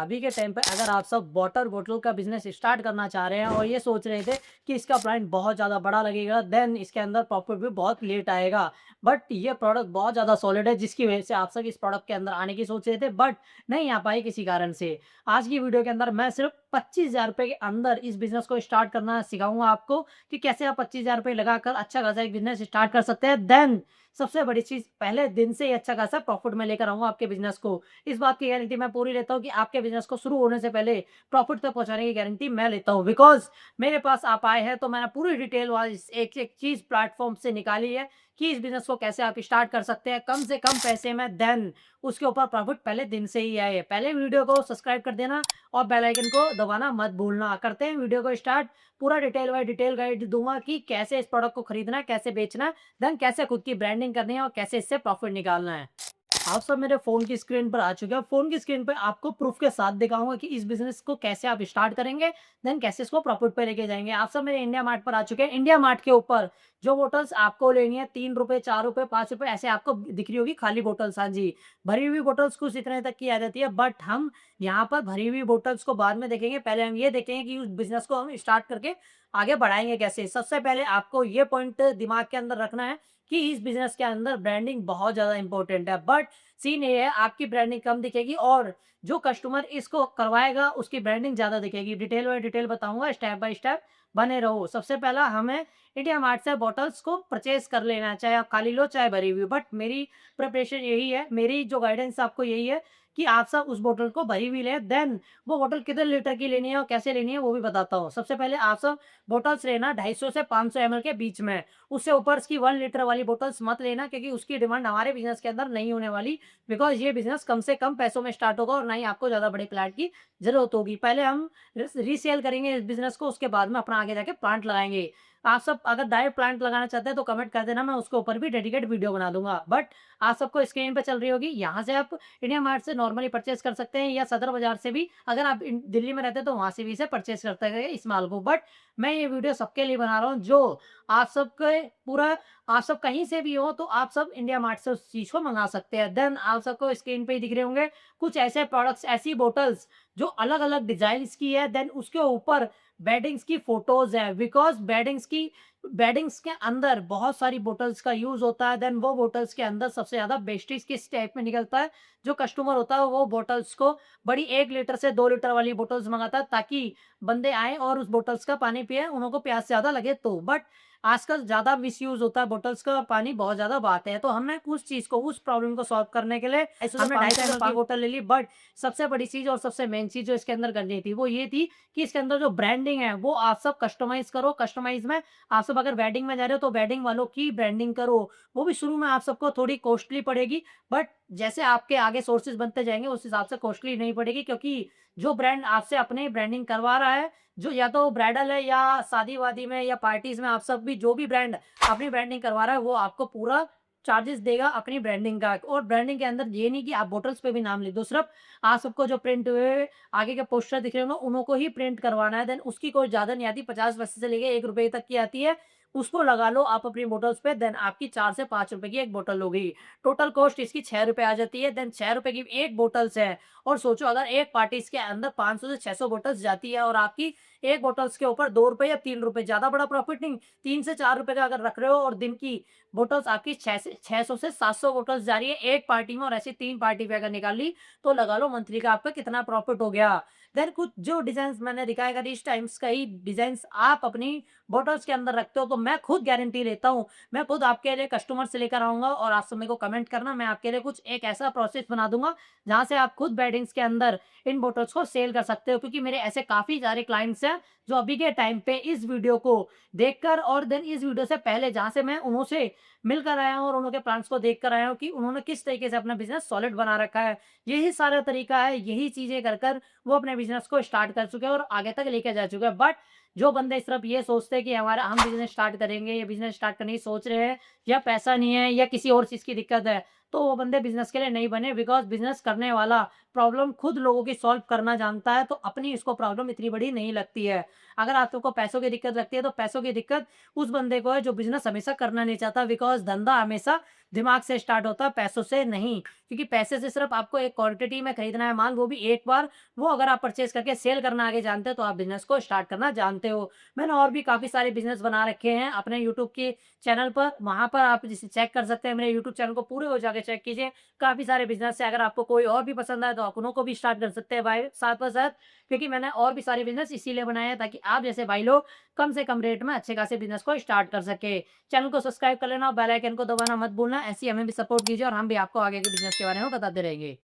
अभी के टाइम पे अगर आप सब वाटर बॉटल का बिज़नेस स्टार्ट करना चाह रहे हैं और ये सोच रहे थे कि इसका ब्रांड बहुत ज़्यादा बड़ा लगेगा, देन इसके अंदर प्रॉफ़िट भी बहुत लेट आएगा। बट ये प्रोडक्ट बहुत ज़्यादा सॉलिड है जिसकी वज़ह से आप सब इस प्रोडक्ट के अंदर आने की सोच रहे थे बट नहीं आ पाए किसी कारण से। आज की वीडियो के अंदर मैं सिर्फ़ ₹25,000 के अंदर इस बिज़नेस को स्टार्ट करना सिखाऊँगा आपको कि कैसे आप ₹25,000 लगाकर अच्छा खासा एक बिज़नेस स्टार्ट कर सकते हैं। देन सबसे बड़ी चीज़, पहले दिन से ही अच्छा खासा प्रॉफ़िट मैं लेकर आऊँगा आपके बिज़नेस को। इस बात की गारंटी मैं पूरी लेता हूँ कि आपके बिज़नेस को शुरू होने से पहले प्रॉफ़िट तक पहुँचाने की गारंटी मैं लेता हूँ। बिकॉज़ मेरे पास आप आए हैं तो मैंने पूरी डिटेल वाइज़ एक-एक चीज़ प्लेटफ़ॉर्म से निकाली है कि इस बिज़नेस को कैसे आप स्टार्ट कर सकते हैं कम से कम पैसे में, देन उसके ऊपर प्रॉफ़िट पहले दिन से ही आए। पहले वीडियो को सब्सक्राइब कर देना और बेल आइकन को दबाना मत भूलना। करते हैं वीडियो को स्टार्ट। पूरा डिटेल बाय डिटेल गाइड दूँगा कि कैसे इस प्रोडक्ट को खरीदना है, कैसे बेचना है, देन कैसे खुद की ब्रांडिंग करनी है और कैसे इससे प्रॉफ़िट निकालना है। आप सब मेरे फ़ोन की स्क्रीन पर आ चुके हैं। फ़ोन की स्क्रीन पे आपको प्रूफ़ के साथ दिखाऊँगा कि इस बिज़नेस को कैसे आप स्टार्ट करेंगे, देन कैसे इसको प्रॉफ़िट पे लेके जाएँगे। आप सब मेरे इंडिया मार्ट पर आ चुके हैं। इंडिया मार्ट के ऊपर जो बॉटल्स आपको लेनी है ₹3, ₹4, ₹5 ऐसे आपको दिख रही होगी खाली बॉटल्स, हाँ जी। भरी हुई बॉटल्स कुछ इतने तक की आ जाती है बट हम यहाँ पर भरी हुई बॉटल्स को बाद में देखेंगे। पहले हम ये देखेंगे कि उस बिज़नेस को हम स्टार्ट करके आगे बढ़ाएँगे कैसे। सबसे पहले आपको ये पॉइंट दिमाग के अंदर रखना है कि इस बिज़नेस के अंदर ब्रांडिंग बहुत ज़्यादा इम्पोर्टेंट है। बट सीन ये है, आपकी ब्रांडिंग कम दिखेगी और जो कस्टमर इसको करवाएगा उसकी ब्रांडिंग ज़्यादा दिखेगी। डिटेल बाय डिटेल बताऊँगा, स्टेप बाय स्टेप बने रहो। सबसे पहला हमें इंडिया मार्ट से बॉटल्स को परचेज़ कर लेना है, चाहे आप खाली लो चाहे भरी हुई। बट मेरी प्रिपरेशन यही है, मेरी जो गाइडेंस आपको यही है कि आप सब उस बॉटल को भरी हुई लें, देन वो बॉटल कितने लीटर की लेनी है और कैसे लेनी है वो भी बताता हूँ। सबसे पहले आप सब बॉटल्स लेना 250 से 500 एमएल के बीच में। उससे ऊपर की 1 लीटर वाली बॉटल्स मत लेना क्योंकि उसकी डिमांड हमारे बिज़नेस के अंदर नहीं होने वाली। बिकॉज़ ये बिज़नेस कम से कम पैसों में स्टार्ट होगा और ना ही आपको ज़्यादा बड़े प्लांट की ज़रूरत होगी। पहले हम रीसेल करेंगे इस बिज़नेस को, उसके बाद में अपना आगे जाके प्लांट लगाएँगे। आप सब अगर डायरेक्ट प्लांट लगाना चाहते हैं तो कमेंट कर देना, मैं उसके ऊपर भी डेडिकेट वीडियो बना दूँगा। बट आप सबको स्क्रीन पे चल रही होगी, यहाँ से आप इंडिया मार्ट से नॉर्मली परचेज़ कर सकते हैं या सदर बाज़ार से भी, अगर आप दिल्ली में रहते हैं तो वहाँ से भी इसे परचेज़ करते हैं इस माल को। बट मैं ये वीडियो सबके लिए बना रहा हूँ जो आप सबके पूरा आप सब कहीं से भी हो तो आप सब इंडिया मार्ट से उस चीज़ को मँगा सकते हैं। देन आप सबको स्क्रीन पे ही दिख रहे होंगे कुछ ऐसे प्रोडक्ट्स, ऐसी बॉटल्स जो अलग-अलग डिज़ाइन्स की है, देन उसके ऊपर बेडिंग्स की फ़ोटोज़ हैं। बिकॉज़ बेडिंग्स के अंदर बहुत सारी बॉटल्स का यूज़ होता है, देन वो बॉटल्स के अंदर सबसे ज़्यादा वेस्टेज किस टाइप में निकलता है, जो कस्टमर होता है वो बॉटल्स को बड़ी 1 लीटर से 2 लीटर वाली बॉटल्स मँगाता है ताकि बंदे आएँ और उस बॉटल्स का पानी पिएँ, उनको प्यास ज़्यादा लगे तो। बट आजकल ज़्यादा मिसयूज़ होता है बॉटल्स का, पानी बहुत ज़्यादा बहाते हैं। तो हमने उस चीज़ को, उस प्रॉब्लम को सॉल्व करने के लिए हमने 250 एमएल की बॉटल ले ली। बट सबसे बड़ी चीज़ और सबसे मेन चीज़ जो इसके अंदर करनी थी, वो ये थी कि इसके अंदर जो ब्रांडिंग है, वो आप सब कस्टमाइज़ करो। कस्टमाइज़ में आप सब अगर वेडिंग में जा रहे हो, तो वेडिंग वालों की ब्रांडिंग करो। वो भी शुरू में आप सबको थोड़ी कॉस्टली पड़ेगी, बट जैसे आपके आगे सोर्सेज़ बनते जाएँगे, उस हिसाब से कॉस्टली नहीं पड़ेगी क्योंकि जो ब्रांड आपसे अपने ब्रांडिंग करवा रहा है, जो या तो ब्राइडल है या शादी-वादी में या पार्टीज़ में, आप सब भी जो भी ब्रांड अपनी ब्रांडिंग करवा रहा है, वो आपको पूरा चार्जेस देगा अपनी ब्रांडिंग का। और ब्रांडिंग के अंदर ये नहीं कि आप बॉटल्स पे भी नाम लिख दो, सिर्फ़ आप सबको जो प्रिंट हुए आगे के पोस्टर दिख रहे होंगे, उन्हीं को ही प्रिंट करवाना है। देन उसकी कोई ज़्यादा नहीं आती, 50 पैसे से लेके ₹1 तक की आती है। उसको लगा लो आप अपनी बॉटल्स पे, देन आपकी 4 से ₹5 की एक बॉटल हो गई। टोटल कॉस्ट इसकी ₹6 आ जाती है, देन ₹6 की एक बॉटल्स है। और सोचो अगर एक पार्टी इसके अंदर 500 से 600 बॉटल्स जाती है और आपकी एक बॉटल्स के ऊपर ₹2 या ₹3, ज़्यादा बड़ा प्रॉफिट नहीं, 3 से ₹4 का अगर रख रहे हो और दिन की बॉटल्स आपकी 600 से 700 बॉटल्स जा रही है एक पार्टी में, और ऐसी 3 पार्टी पे अगर निकाल ली, तो लगा लो मंथली का आपका कितना प्रॉफिट हो गया। देन कुछ जो डिज़ाइन्स मैंने दिखाए, अगर इस टाइप्स का ही डिज़ाइन्स आप अपनी बॉटल्स के अंदर रखते हो, तो मैं खुद गारंटी लेता हूँ, मैं खुद आपके लिए कस्टमर से लेकर आऊँगा और आप सब मेरे को कमेंट करना, मैं आपके लिए कुछ एक ऐसा प्रोसेस बना दूँगा, जहाँ से आप खुद वेडिंग्स के अंदर इन बॉटल्स को सेल कर सकते हो। क्योंकि मेरे ऐसे काफ़ी सारे क्लाइंट्स हैं, जो अभी के टाइम पे इस वीडियो को देखकर और देन इस वीडियो से पहले जहाँ से मैं उनसे मिलकर आया हूँ और उनके प्लान्स को देख कर आया हूँ कि उन्होंने किस तरीके से अपना बिज़नेस सॉलिड बना रखा है। यही सारा तरीका है, यही चीज़ें कर कर वो अपने बिज़नेस को स्टार्ट कर चुके हैं और आगे तक लेके जा चुके हैं। बट जो बंदे सिर्फ़ ये सोचते हैं कि हमारा हम बिज़नेस स्टार्ट करेंगे या बिज़नेस स्टार्ट करने की सोच रहे हैं, या पैसा नहीं है या किसी और चीज़ की दिक्कत है, तो वो बंदे बिज़नेस के लिए नहीं बने, बिकॉज़ बिज़नेस करने वाला प्रॉब्लम खुद लोगों की सॉल्व करना जानता है, तो अपनी इसको प्रॉब्लम इतनी बड़ी नहीं लगती है। अगर आप सबको पैसों की दिक्कत लगती है, तो पैसों की दिक्कत उस बंदे को है जो बिज़नेस हमेशा करना नहीं चाहता, बिकॉज़ धंधा हमेशा दिमाग से स्टार्ट होता है, पैसों से नहीं। क्योंकि पैसे से सिर्फ़ आपको एक क्वांटिटी में खरीदना है माल, वो भी एक बार। वो अगर आप परचेज़ करके सेल करना आगे जानते हो, तो आप बिज़नेस को स्टार्ट करना जानते हो। मैंने और भी काफ़ी सारे बिज़नेस बना रखे हैं अपने यूट्यूब के चैनल पर, वहाँ पर आप जिसे चेक कर सकते हैं। मेरे यूट्यूब चैनल को पूरे हो जाके चेक कीजिए। काफ़ी सारे बिज़नेस है, अगर आपको कोई और भी पसंद आए तो आप उन्हों को भी स्टार्ट कर सकते हैं भाई साथ-ब-साथ, क्योंकि मैंने और भी सारे बिज़नेस इसीलिए बनाए हैं ताकि आप जैसे भाई लोग कम से कम रेट में अच्छे खासे बिज़नेस को स्टार्ट कर सकें। चैनल को सब्सक्राइब कर लेना और बेल आइकन को दबाना मत भूलना। ऐसे ही हमें भी सपोर्ट कीजिए और हम भी आपको आगे के बिज़नेस के बारे में बताते रहेंगे।